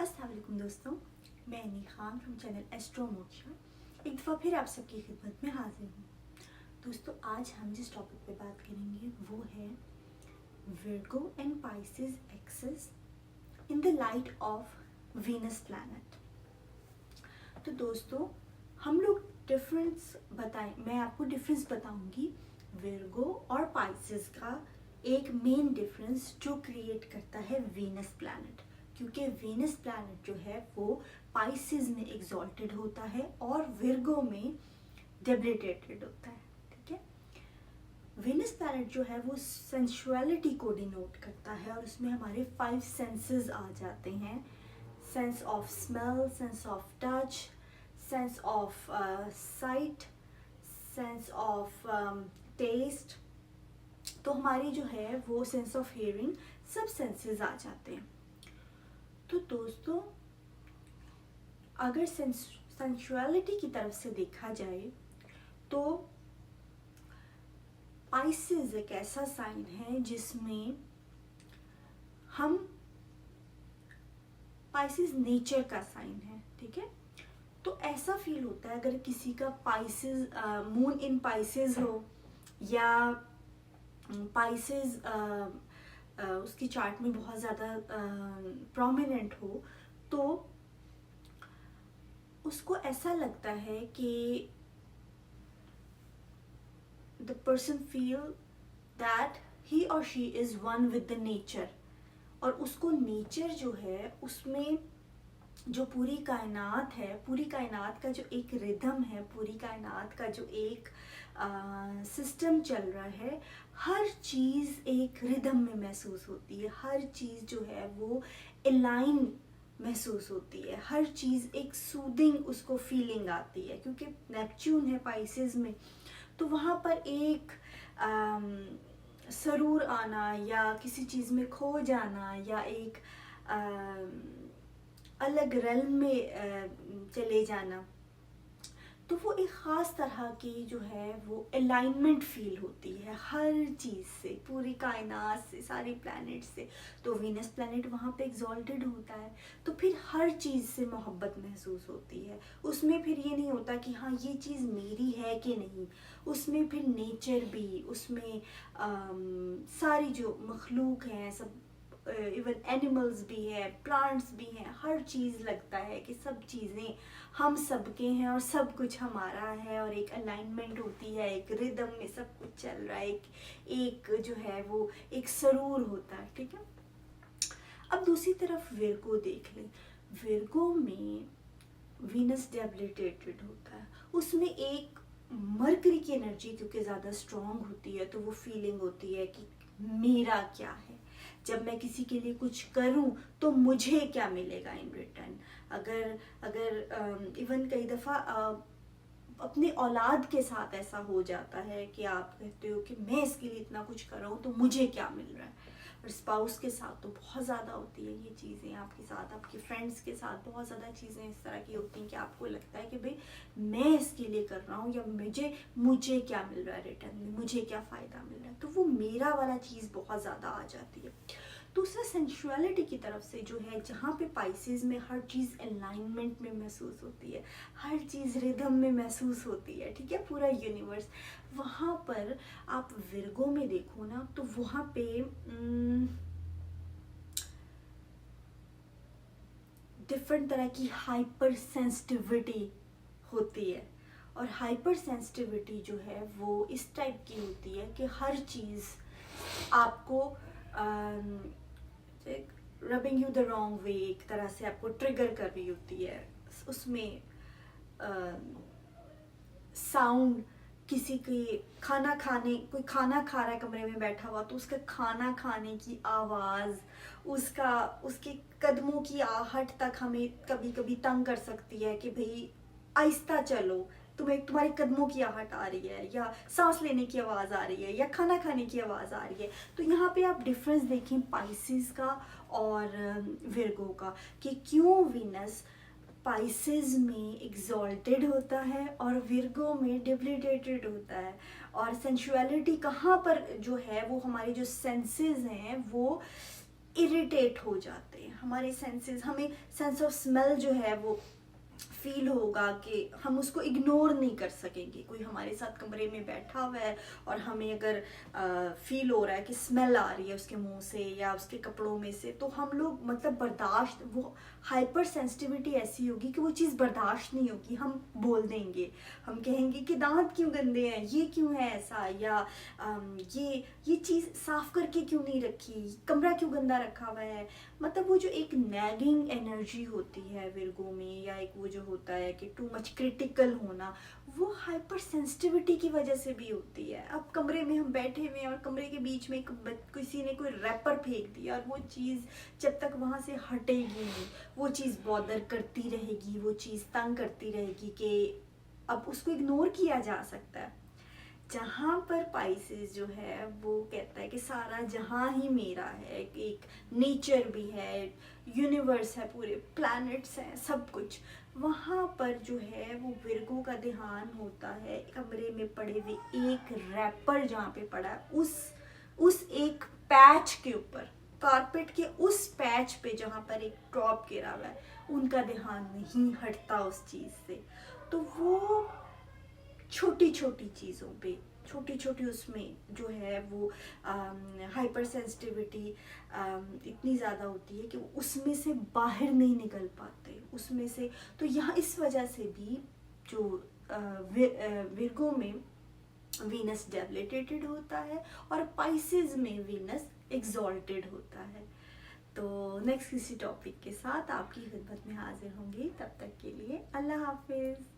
अस्सलाम वालेकुम दोस्तों, मैं अनी Khan from channel astro moksha एक दफ़ा फिर आप सबकी खिदमत में हाजिर हूँ। दोस्तों, आज हम जिस टॉपिक पे बात करेंगे वो है Virgo and Pisces axis in the light of Venus planet. तो दोस्तों, हम लोग मैं आपको डिफरेंस बताऊंगी विर्गो और पाइसेस का। एक मेन डिफरेंस जो क्रिएट करता है वीनस प्लैनेट, क्योंकि वीनस प्लैनेट जो है वो पाइसेस में एग्जॉल्टेड होता है और विर्गो में डेबिलिटेटेड होता है। ठीक है, वीनस प्लैनेट जो है वो सेंसुअलिटी को डिनोट करता है और उसमें हमारे 5 सेंसेस आ जाते हैं। Sense of smell, sense of touch, sense of sight, sense of taste. तो हमारी जो है वो सेंस ऑफ हियरिंग, सब सेंसेस आ जाते हैं। तो दोस्तों, अगर सेंसुअलिटी की तरफ से देखा जाए तो पाइसेस एक ऐसा साइन है जिसमें हम पाइसेस नेचर का साइन है। ठीक है, तो ऐसा फील होता है अगर किसी का पाइसेस मून इन पाइसेस हो या पाइसेस उसकी चार्ट में बहुत ज़्यादा प्रोमिनेंट हो, तो उसको ऐसा लगता है कि the person feel that he और she is one with the nature. और उसको नेचर जो है उसमें जो पूरी कायनात है, पूरी कायनात का जो एक रिदम है, पूरी कायनात का जो एक सिस्टम चल रहा है, हर चीज़ एक रिदम में महसूस होती है। हर चीज़ जो है वो अलाइन महसूस होती है। हर चीज़ एक सूदिंग उसको फीलिंग आती है, क्योंकि नेपच्यून है पाइसेस में, तो वहाँ पर एक सरूर आना या किसी चीज़ में खो जाना या एक अलग रेल्म में चले जाना, तो वो एक ख़ास तरह की जो है वो अलाइनमेंट फील होती है हर चीज़ से, पूरी कायनात से, सारी प्लैनेट से। तो वीनस प्लैनेट वहाँ पे एग्जॉल्टेड होता है, तो फिर हर चीज़ से मोहब्बत महसूस होती है। उसमें फिर ये नहीं होता कि हाँ ये चीज़ मेरी है कि नहीं, उसमें फिर नेचर भी, उसमें सारी जो मखलूक हैं, सब इवन एनिमल्स भी है, प्लांट्स भी हैं, हर चीज़ लगता है कि सब चीज़ें हम सबके हैं और सब कुछ हमारा है, और एक अलाइनमेंट होती है, एक रिदम में सब कुछ चल रहा है, एक जो है वो एक सरूर होता है। ठीक है, अब दूसरी तरफ विर्गो देख लें। विर्गो में वीनस डेबिलिटेटेड होता है, उसमें एक मरकरी की एनर्जी क्योंकि ज़्यादा स्ट्रॉन्ग होती है, तो वो फीलिंग होती है कि मेरा क्या है, जब मैं किसी के लिए कुछ करूं तो मुझे क्या मिलेगा इन रिटर्न। अगर इवन कई दफ़ा अपने औलाद के साथ ऐसा हो जाता है कि आप कहते हो कि मैं इसके लिए इतना कुछ कर रहा हूँ तो मुझे क्या मिल रहा है। और स्पाउस के साथ तो बहुत ज़्यादा होती है ये चीज़ें, आपके साथ, आपके फ्रेंड्स के साथ बहुत ज़्यादा चीज़ें इस तरह की होती हैं कि आपको लगता है कि भाई मैं इसके लिए कर रहा हूँ या मुझे क्या मिल रहा है रिटर्न में, मुझे क्या फ़ायदा मिल रहा है, तो वो मेरा वाला चीज़ बहुत ज़्यादा आ जाती है। दूसरा सेंसुअलिटी की तरफ से जो है, जहाँ पे पाइसेस में हर चीज़ अलाइनमेंट में महसूस होती है, हर चीज़ रिदम में महसूस होती है। ठीक है, पूरा यूनिवर्स, वहाँ पर आप विर्गो में देखो ना, तो वहाँ पे डिफरेंट तरह की हाइपर सेंसिटिविटी होती है। और हाइपर सेंसिटिविटी जो है वो इस टाइप की होती है कि हर चीज़ आपको rubbing you the wrong way, एक तरह से आपको ट्रिगर कर रही होती है। उसमें साउंड, किसी की कोई खाना खा रहा है कमरे में बैठा हुआ, तो उसका खाना खाने की आवाज़, उसके कदमों की आहट तक हमें कभी कभी तंग कर सकती है कि भाई आहिस्ता चलो, तुम्हारे कदमों की आहट आ रही है, या सांस लेने की आवाज़ आ रही है, या खाना खाने की आवाज़ आ रही है। तो यहाँ पे आप डिफरेंस देखें पाइसेस का और विर्गो का, कि क्यों वीनस पाइसेस में एग्जॉल्टेड होता है और विर्गो में डेबिलिटेटेड होता है। और सेंसुअलिटी कहाँ पर जो है वो हमारे जो सेंसेस हैं वो इरिटेट हो जाते हैं, हमारे सेंसेस, हमें सेंस ऑफ स्मेल जो है वो फील होगा कि हम उसको इग्नोर नहीं कर सकेंगे। कोई हमारे साथ कमरे में बैठा हुआ है और हमें अगर फील हो रहा है कि स्मेल आ रही है उसके मुंह से या उसके कपड़ों में से, तो हम लोग मतलब बर्दाश्त, वो हाइपर सेंसिटिविटी ऐसी होगी कि वो चीज़ बर्दाश्त नहीं होगी, हम बोल देंगे, हम कहेंगे कि दांत क्यों गंदे हैं, ये क्यों है ऐसा, या ये चीज़ साफ करके क्यों नहीं रखी, कमरा क्यों गंदा रखा हुआ है। मतलब वो जो एक नैगिंग एनर्जी होती है विर्गो में, या एक वो जो होता है कि टू मच क्रिटिकल होना, वो हाइपर सेंसिटिविटी की वजह से भी होती है। अब कमरे में हम बैठे हुए हैं और कमरे के बीच में किसी ने कोई रैपर फेंक दिया, और वो चीज़ जब तक वहाँ से हटेगी नहीं, वो चीज़ बॉदर करती रहेगी, वो चीज़ तंग करती रहेगी कि अब उसको इग्नोर किया जा सकता है। जहाँ पर पाइसेस जो है वो कहता है कि सारा जहाँ ही मेरा है, एक नेचर भी है, यूनिवर्स है, पूरे प्लैनेट्स हैं, सब कुछ, वहाँ पर जो है वो विर्गो का ध्यान होता है कमरे में पड़े हुए एक रैपर जहाँ पे पड़ा है, उस एक पैच के ऊपर, कारपेट के उस पैच पे जहाँ पर एक ड्रॉप गिरा हुआ है, उनका ध्यान नहीं हटता उस चीज़ से। तो वो छोटी छोटी चीज़ों पे, छोटी छोटी उसमें जो है वो हाइपर सेंसिटिविटी इतनी ज़्यादा होती है कि वो उसमें से बाहर नहीं निकल पाते उसमें से। तो यहाँ इस वजह से भी जो विर्गो में वीनस डेबिलिटेटेड होता है और पाइसेस में वीनस एग्जॉल्टेड होता है। तो नेक्स्ट किसी टॉपिक के साथ आपकी खिदमत में हाजिर होंगी, तब तक के लिए अल्लाह हाफिज़।